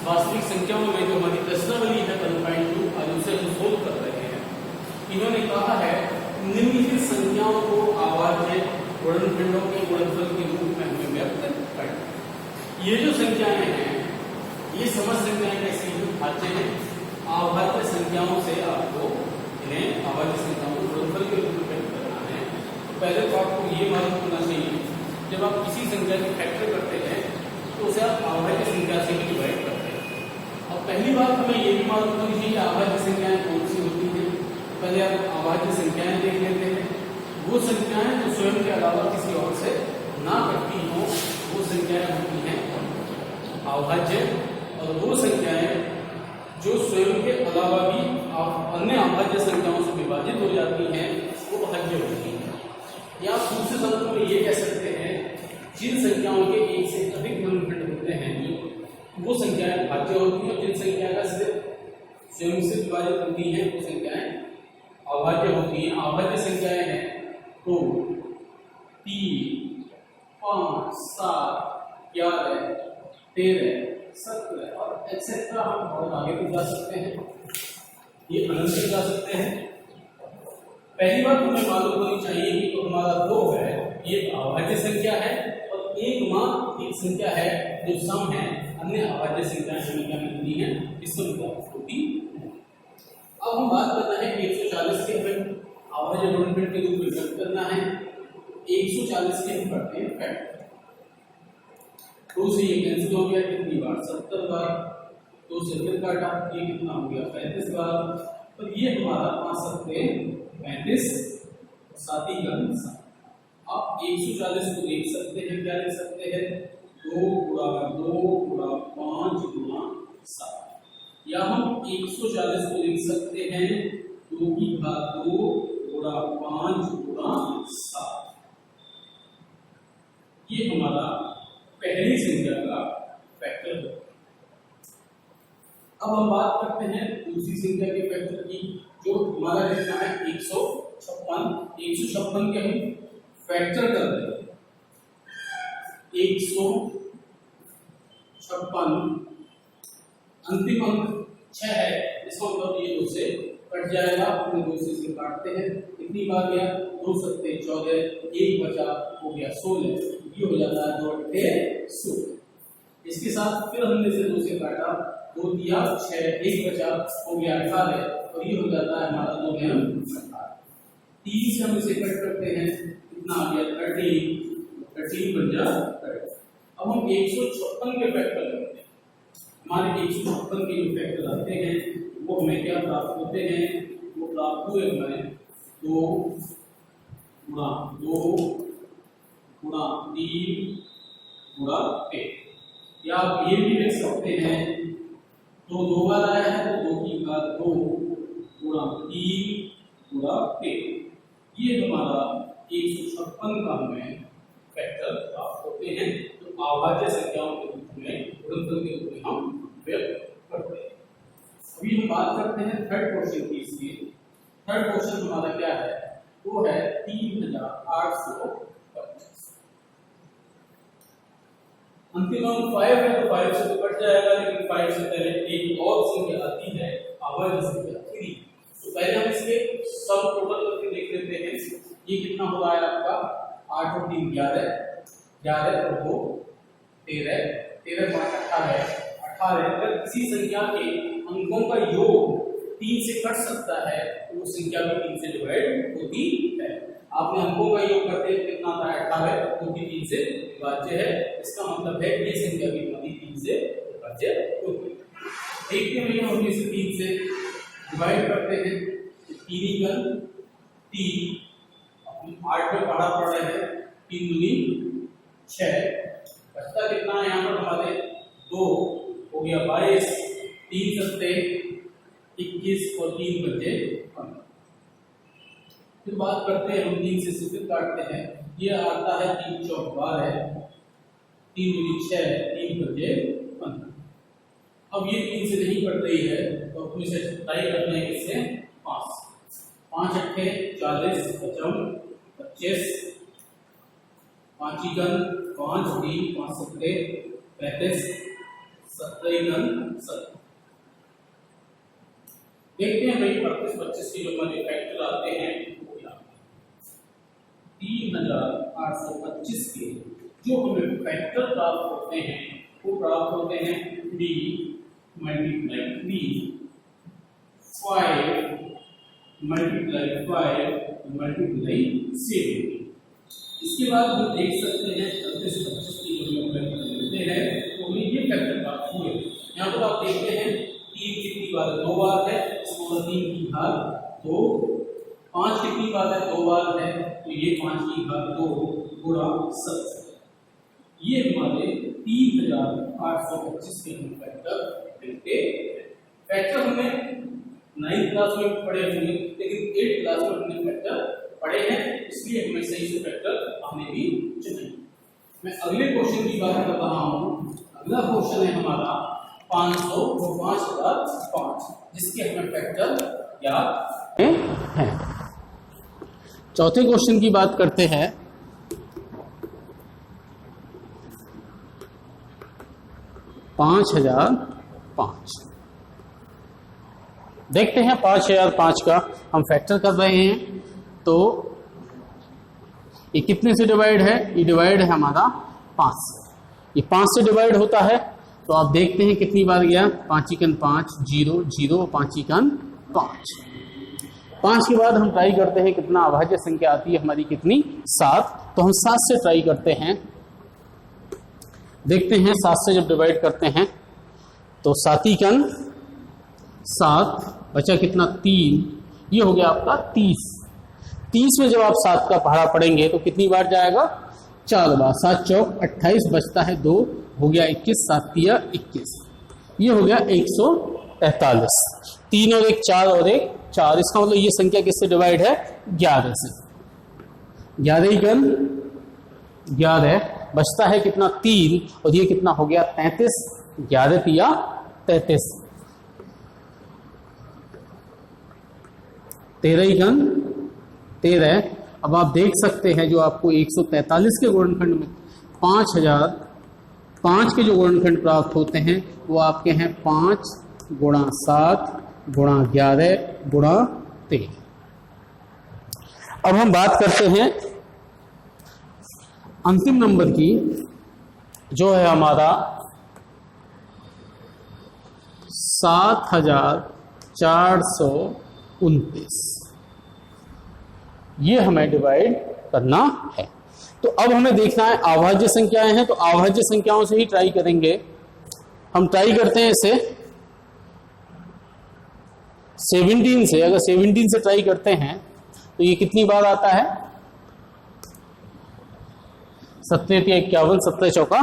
वास्तविक संख्याओं में जो हमारी प्रश्नावली है 1.2 आज उसे हम सोल्व कर रहे हैं। इन्होंने कहा है निम्नलिखित संख्याओं को अभाज्य गुणनखंडों के गुणनफल के रूप में हमें व्यक्त करें। ये जो संख्याएं हैं ये समझ संख्याएं कैसी हैं? भाज्य हैं। अभाज्य संख्याओं से आपको इन्हें अभाज्य संख्याओं को गुणनफल के रूप में व्यक्त करना है। तो पहले तो आपको ये मालूम होना चाहिए जब आप किसी संख्या को फैक्टर करते हैं तो उसे आप अभाज्य संख्या से भी डिवाइड करते हैं। और पहली बात हमें ये भी मालूम होनी चाहिए कि अभाज्य संख्याएं कौन सी होती हैं। पहले आप अभाज्य संख्याएं देख लेते हैं। वो संख्याएं जो स्वयं के अलावा किसी और से ना घटती हो वो संख्याएं होती हैं अभाज्य, और वो संख्याएं जो स्वयं के अलावा भी अन्य अभाज्य संख्याओं से विभाजित हो जाती हैं वो भाज्य होती हैं। या दूसरे शब्दों में ये कह सकते हैं जिन संख्याओं के एक से अधिक गुणनखंड होते हैं वो संख्याएं भाज्य होती हैं, और जिन संख्या का सिर्फ स्वयं से विभाजित होती हैं वो संख्याएं अभाज्य होती हैं। अभाज्य संख्याएं हैं 2, 3, 5, 7, 11, 13, 17 और एक्सेट्रा हम बहुत आगे भी जा सकते हैं, ये अनंत भी जा सकते हैं। पहली बात हमें मालूम होनी चाहिए कि तो हमारा 2 है ये अभाज्य संख्या है, और एक संख्या है जो सम है अन्य अभाज्य संख्याएं हमें क्या मिलती हैं इसको प्राप्त होती है। अब हम बात करते हैं 140 के अभाज्य गुणनखंड के रूप में व्यक्त करना है। 140 के हम करते हैं फैक्टर। 2 से ये कैंसिल हो गया कितनी बार 70 बार, 2 से फिर काटा ये कितना हो गया 35 बार, और ये हमारा 5 सकते 35 साथी का हिस्सा। आप 140 को देख सकते हैं, क्या लिख सकते हैं 2 गुणा 2 गुणा 5 गुणा 7, या हम 140 को लिख सकते हैं 2 की घात 2 गुणा 5 गुणा 7। ये हमारा पहली संख्या का फैक्टर है। अब हम बात करते हैं दूसरी संख्या के फैक्टर की, जो हमारा कितना है 156। 156 के हम फैक्टर कर रहे हैं। 156 अंतिम अंक 6 है, इसका मतलब ये 2 से कट जाएगा। अपने 2 से इसे काटते हैं, कितनी बार गया 2 सत्ते 14, 1 बचा हो गया 16, ये हो जाता है 2 अट्ठे 16। इसके साथ फिर हमने इसे 2 से काटा, 2 दिया 6, 1 बचा हो गया 18, और ये हो जाता है हमारा 2 में 18। 3 से हम इसे कट करते हैं, कितना आ गया 13 बन जा 30। अब हम 156 के फैक्टर करते हैं। हमारे 156 के जो फैक्टर आते हैं वो हमें क्या प्राप्त होते हैं, वो प्राप्त हुए हमें 2 गुणा 2 गुणा 3 गुणा 1, या आप ये भी लिख सकते हैं तो 2 बार आया है तो 2 की घात 2 गुणा 3 गुणा 1। ये हमारा 156 का हमें फैक्टर प्राप्त होते हैं, तो अभाज्य संख्याओं के रूप में गुणनफल के रूप में हम व्यक्त करते हैं। अभी हम बात करते हैं थर्ड क्वेश्चन की। इसकी थर्ड क्वेश्चन हमारा क्या है, वो है 3850। अंतिम अंक 5 है तो 5 से तो कट जाएगा, लेकिन 5 से पहले एक और संख्या आती है अभाज्य संख्या 3। तो पहले हम इसके सब टोटल करके देख लेते हैं। ये कितना हो रहा है आपका 8 और 3 11, 11 और 2 13, 13 5 18। अगर किसी संख्या के अंकों का योग 3 से कट सकता है तो वो संख्या भी 3 से डिवाइड होती है। आपने अंकों का योग करते हैं कितना आता है 18, जो कि 3 से विभाज्य है। इसका मतलब है ये संख्या भी हमारी 3 से विभाज्य होती है। देखते हैं भैया हम इसे 3 से डिवाइड करते हैं, 3 8 में पढ़ा पड़ रहे हैं, 3 दूनी 6, बचता कितना है यहाँ पर हमारे 2 हो गया 22, 3 सत्ते 21 और 3 बचे 15। फिर बात करते हैं हम 3 से सिर्फ काटते हैं, ये आता है 3 चौक 12, 3 दूनी 6, 3 बचे 15। अब ये 3 से नहीं कट रही है तो अपने से ट्राई करते हैं इससे 5, 5 अट्ठे 40, 25, 5 5 3 5 सत्ते 35, 17 देखते हैं भाई 38-25 के जो हमारे फैक्टर आते हैं वो क्या आते हैं। 3825 के जो हमें फैक्टर प्राप्त होते हैं वो प्राप्त होते हैं 3 मल्टीप्लाई 5 मल्टीप्लाई 7। इसके बाद हम देख सकते हैं 38-25 की जो हमें फैक्टर मिलते हैं तो ये फैक्टर प्राप्त हुए। यहाँ पर आप देखते हैं 3 कितनी बार है, 2 बार है, इसको 3 की घात 2। 5 कितनी बार है, 2 बार है, तो ये 5 की घात 2 गुणा 7। ये हमारे 3825 के हम फैक्टर मिलते हैं। फैक्टर हमें 9th क्लास में पढ़े होंगे, लेकिन 8th क्लास में हमने फैक्टर पढ़े हैं, इसलिए हमें सही से फैक्टर हमने भी चुने। मैं अगले क्वेश्चन की बात कर रहा हूँ। अगला क्वेश्चन है हमारा 500 और 5005, जिसके हमें फैक्टर याद हैं। चौथे क्वेश्चन की बात करते हैं। पांच 5005 देखते हैं। 5005 का हम फैक्टर कर रहे हैं, तो ये कितने से डिवाइड है, ये डिवाइड है हमारा 5 से। ये 5 से डिवाइड होता है, तो आप देखते हैं कितनी बार गया, 5 एकन 5 0 0 5 एकन 5। 5 के बाद हम ट्राई करते हैं कितना अभाज्य संख्या आती है हमारी, कितनी 7। तो हम 7 से ट्राई करते हैं, देखते हैं 7 से जब डिवाइड करते हैं तो 7 एकन 7 बचा कितना 3, ये हो गया आपका 30। 30 में जब आप 7 का पहाड़ा पढ़ेंगे तो कितनी बार जाएगा, 4 बार। 7 चौक 28 बचता है 2, हो गया 21, 7 तिया 21, ये हो गया 143। 3 और 1 4 और 1 4, इसका मतलब ये संख्या किससे डिवाइड है, 11 से। 11 एकन 11 बचता है कितना 3, और ये कितना हो गया 33, 11 तिया 33। 13 एकन 13। अब आप देख सकते हैं जो आपको 143 के गुणनखंड में 5005 के जो गुणनखंड प्राप्त होते हैं वो आपके हैं 5 गुणा 7 गुणा 11 गुणा 13। अब हम बात करते हैं अंतिम नंबर की, जो है हमारा 7429। ये हमें डिवाइड करना है। तो अब हमें देखना है अभाज्य संख्याएं हैं, तो अभाज्य संख्याओं से ही ट्राई करेंगे। हम ट्राई करते हैं इसे 17 से। अगर 17 से ट्राई करते हैं तो ये कितनी बार आता है, 7 तिया 51, 7 चौका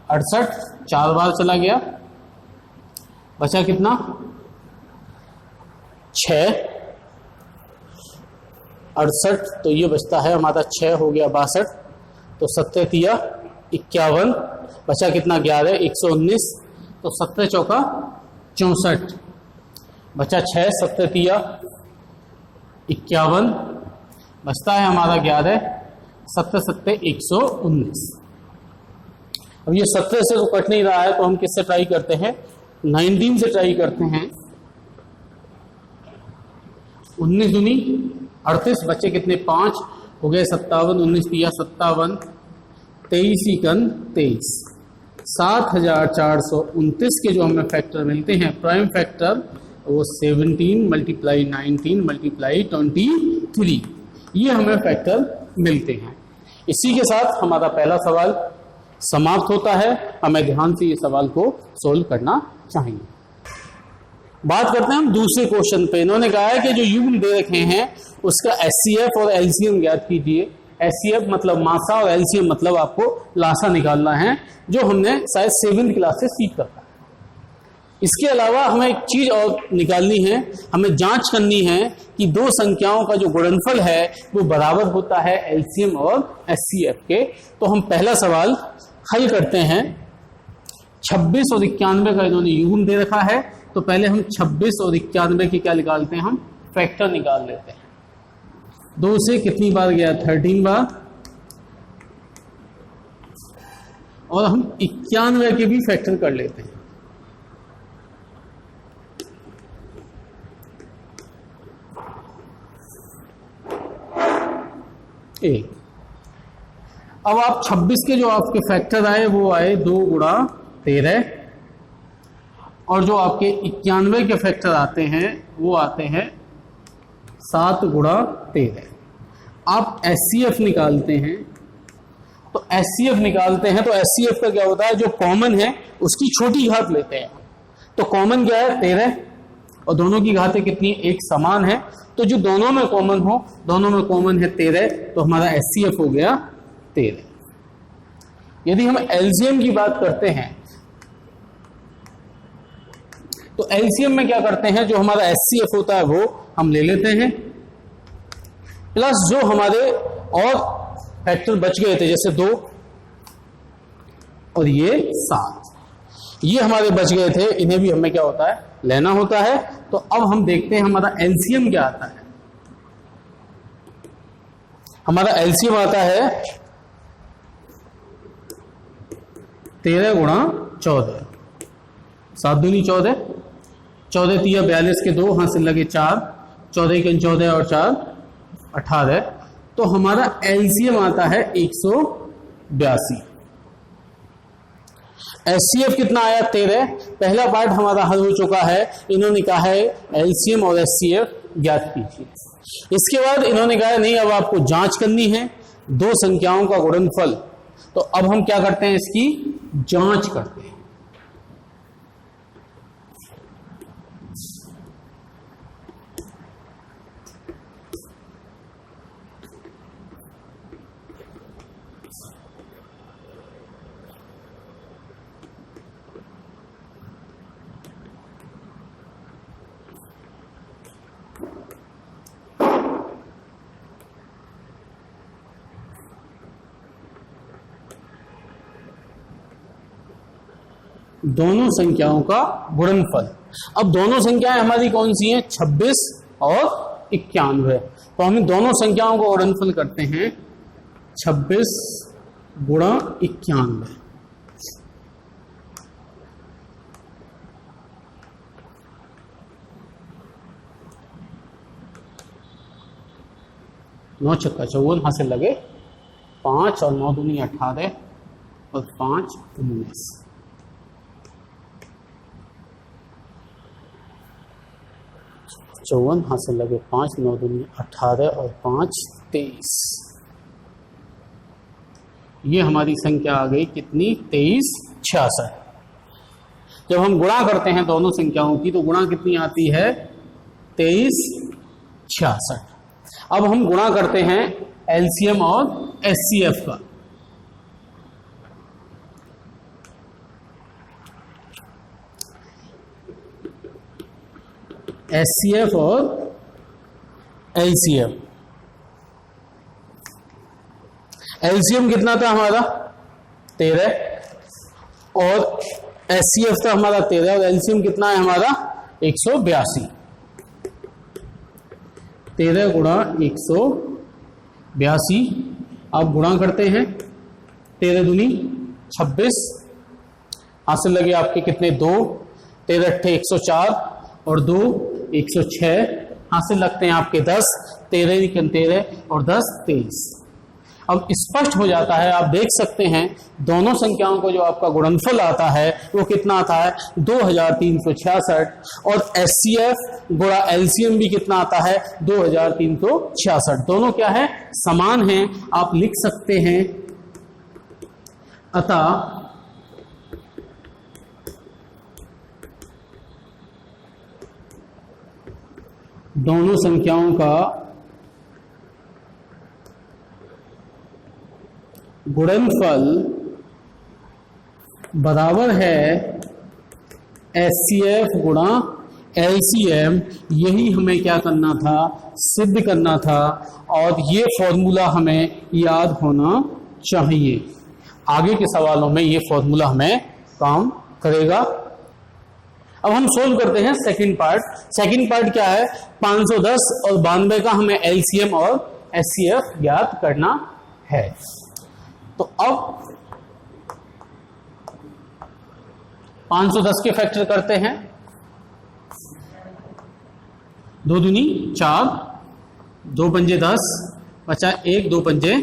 68, 4 बार चला गया, बचा कितना 6 68, तो ये बचता है हमारा 6, हो गया 62, तो 7 तिया 51, बचा कितना 11 119, तो 7 चौका 64, बचा 6, 7 तिया 51, बचता है हमारा 11, 7 7 119। अब ये 17 से तो कट नहीं रहा है, तो हम किससे ट्राई करते हैं, 19 से ट्राई करते हैं। 19 दूनी 38, बच्चे कितने 5, हो गए 57, 19 तिया 57, 23 एकन 23। 7429 के जो हमें फैक्टर मिलते हैं, प्राइम फैक्टर, वो 17 मल्टीप्लाई 19 मल्टीप्लाई 23, ये हमें फैक्टर मिलते हैं। इसी के साथ हमारा पहला सवाल समाप्त होता है। हमें ध्यान से ये सवाल को सोल्व करना चाहिए। बात करते हैं हम दूसरे क्वेश्चन पे। इन्होंने कहा है कि जो युग्म दे रखे हैं उसका एचसीएफ और एलसीएम ज्ञात कीजिए। एचसीएफ मतलब मासा और एलसीएम मतलब आपको लासा निकालना है, जो हमने शायद 7th क्लास से सीख रखा है। इसके अलावा हमें एक चीज और निकालनी है, हमें जांच करनी है कि दो संख्याओं का जो गुणनफल है वो बराबर होता है एलसीएम और एचसीएफ के। तो हम पहला सवाल हल करते हैं। 26 और 91 का इन्होंने युग्म दे रखा है, तो पहले हम 26 और 91 की क्या निकालते हैं, हम फैक्टर निकाल लेते हैं। 2 से कितनी बार गया, 13 बार, और हम 91 के भी फैक्टर कर लेते हैं। 1। अब आप 26 के जो आपके फैक्टर आए वो आए 2 गुणा 13, और जो आपके 91 के फैक्टर आते हैं वो आते हैं 7 गुणा 13। आप SCF निकालते हैं, तो SCF निकालते हैं तो SCF का क्या होता है, जो कॉमन है उसकी छोटी घात लेते हैं। तो कॉमन क्या है 13, और दोनों की घातें कितनी, एक समान है, तो जो दोनों में कॉमन हो, दोनों में कॉमन है 13, तो हमारा SCF हो गया 13। यदि हम LCM की बात करते हैं तो LCM में क्या करते हैं, जो हमारा SCF होता है वो हम ले लेते हैं, प्लस जो हमारे और फैक्टर बच गए थे जैसे 2 और ये 7, ये हमारे बच गए थे, इन्हें भी हमें क्या होता है लेना होता है। तो अब हम देखते हैं हमारा LCM क्या आता है। हमारा LCM आता है 13 गुणा 14, 7 दूनी 14, 14 तिया 42 के 2, हासिल लगे 4, 14 के 14 और 4 18, तो हमारा LCM आता है 182। SCF कितना आया 13। पहला पार्ट हमारा हल हो चुका है, इन्होंने कहा है LCM और SCF ज्ञात कीजिए। इसके बाद इन्होंने कहा नहीं, अब आपको जांच करनी है दो संख्याओं का गुणनफल। तो अब हम क्या करते हैं, इसकी जांच करते हैं। दोनों संख्याओं का गुणनफल। अब दोनों संख्याएं हमारी कौन सी हैं, 26 और 91। तो हम दोनों संख्याओं का गुणनफल करते हैं 26 गुणा 91। नौ छक्का 54, हासिल लगे 5 और 9 दूनी 18 और 5 19। चौवन, हासिल लगे 5, 9 दूनी 18 और 5 23। ये हमारी संख्या आ गई कितनी, 23 66। जब हम गुणा करते हैं दोनों संख्याओं की तो गुणा कितनी आती है, 23 66। अब हम गुणा करते हैं LCM और SCF का। SCF और LCM। LCM कितना था हमारा 13 और SCF था हमारा 13 और LCM कितना है हमारा 182। 13 गुणा 182। आप गुणा करते हैं, 13 दूनी 26, हासिल लगे आपके कितने 2, 13 अट्ठे 104 और 2 106, हासिल लगते हैं आपके 10, 13 13 और 10 23। अब स्पष्ट हो जाता है, आप देख सकते हैं दोनों संख्याओं को जो आपका गुणनफल आता है वो कितना आता है 2366, और SCF गुणा LCM भी कितना आता है 2366। दोनों क्या है, समान हैं। आप लिख सकते हैं अतः दोनों संख्याओं का गुणनफल बराबर है SCF गुणा LCM। यही हमें क्या करना था, सिद्ध करना था, और ये फॉर्मूला हमें याद होना चाहिए। आगे के सवालों में ये फॉर्मूला हमें काम करेगा। अब हम सोल्व करते हैं सेकंड पार्ट। सेकंड पार्ट क्या है, 510 और 92 का हमें LCM और SCF ज्ञात करना है। तो अब 510 के फैक्टर करते हैं, 2 दूनी 4, 2 पंजे 10, बचा 1, 2 पंजे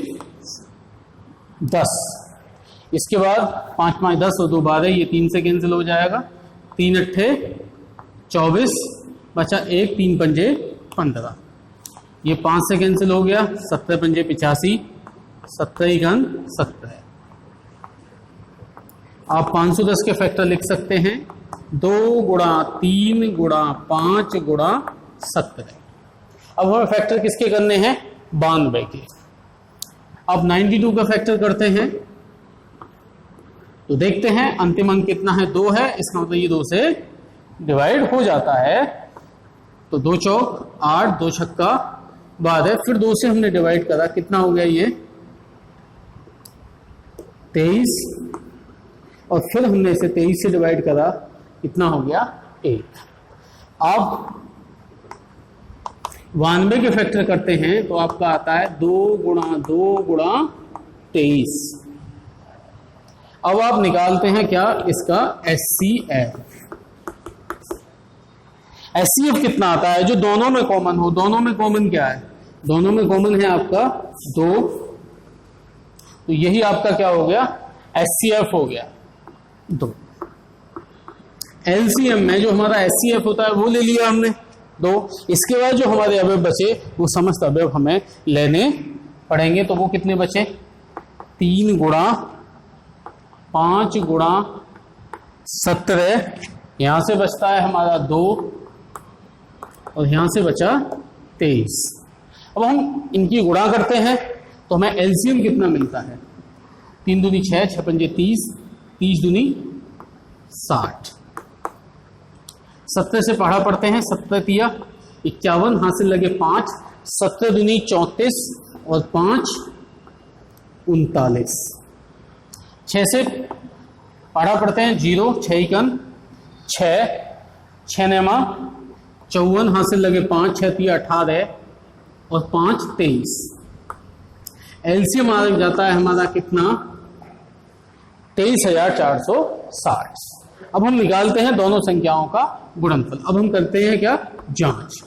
10। इसके बाद 5 5 10 और 2 12, ये 3 से कैंसिल हो जाएगा। 3 अट्ठे 24, बचा 1, 3 पंजे 15, ये 5 से कैंसिल हो गया। 17 पंजे 85, 17 घन 17। आप 510 के फैक्टर लिख सकते हैं 2 गुणा 3 गुणा 5 गुणा 17। अब हमें फैक्टर किसके करने हैं? 92 के। अब 92 का फैक्टर करते हैं तो देखते हैं अंतिम अंक कितना है, 2 है। इसका मतलब ये 2 से डिवाइड हो जाता है। तो 2 चौक 8, 2 छक्का बाद है, फिर 2 से हमने डिवाइड करा, कितना हो गया ये 23, और फिर हमने इसे 23 से डिवाइड करा, कितना हो गया 1। अब 92 के फैक्टर करते हैं तो आपका आता है 2 गुणा 2 गुणा 23। अब आप निकालते हैं क्या इसका HCF। HCF कितना आता है जो दोनों में कॉमन हो? दोनों में कॉमन क्या है? दोनों में कॉमन है आपका 2, तो यही आपका क्या हो गया HCF हो गया 2। LCM में जो हमारा HCF होता है वो ले लिया हमने 2। इसके बाद जो हमारे अवयव बचे वो समस्त अवयव हमें लेने पड़ेंगे। तो वो कितने बचे? 3 गुणा 5 गुणा 17, यहां से बचता है हमारा 2 और यहां से बचा 23। अब हम इनकी गुणा करते हैं तो हमें एलसीएम कितना मिलता है? 3 दूनी 6, 6 पंजे 30, 30 दूनी 60। 17 से पढ़ा पढ़ते हैं, 17 तिया 51, हासिल लगे 5, 17 दूनी 34 और 5 39। 6 से पढ़ा पढ़ते हैं 0, 6 एकन 6, 6 नेमा 54, हासिल लगे 5, 6 तिया 18 और 5 23। एलसीएम आ जाता है हमारा कितना? 23,460। अब हम निकालते हैं दोनों संख्याओं का गुणनफल। अब हम करते हैं क्या? जांच।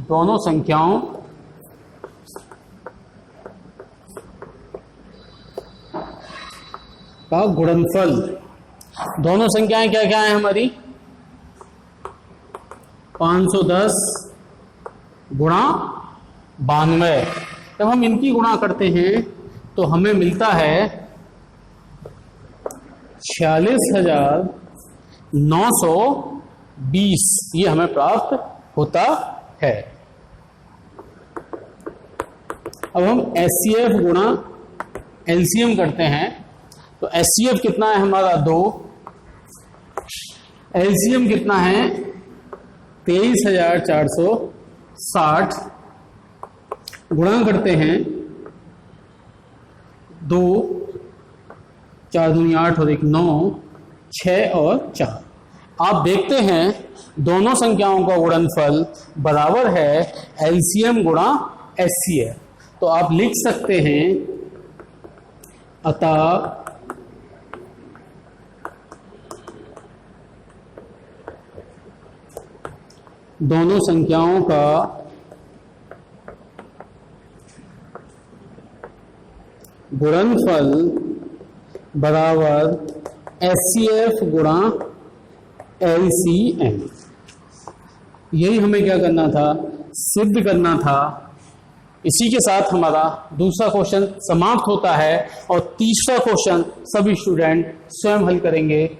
दोनों संख्याओं का गुणनफल। दोनों संख्याएं क्या क्या है हमारी? 510 गुणा 92। जब हम इनकी गुणा करते हैं तो हमें मिलता है 46,920, ये हमें प्राप्त होता है। अब हम HCF गुणा LCM करते हैं तो HCF कितना है हमारा 2, LCM कितना है 23,460, गुणा करते हैं 2, 4 दूनी 8 और 1 9, 6 और 4। आप देखते हैं दोनों संख्याओं का गुणनफल बराबर है LCM गुणा HCF। तो आप लिख सकते हैं अतः दोनों संख्याओं का गुणनफल बराबर HCF गुणा LCM। यही हमें क्या करना था? सिद्ध करना था। इसी के साथ हमारा दूसरा क्वेश्चन समाप्त होता है और तीसरा क्वेश्चन सभी स्टूडेंट स्वयं हल करेंगे।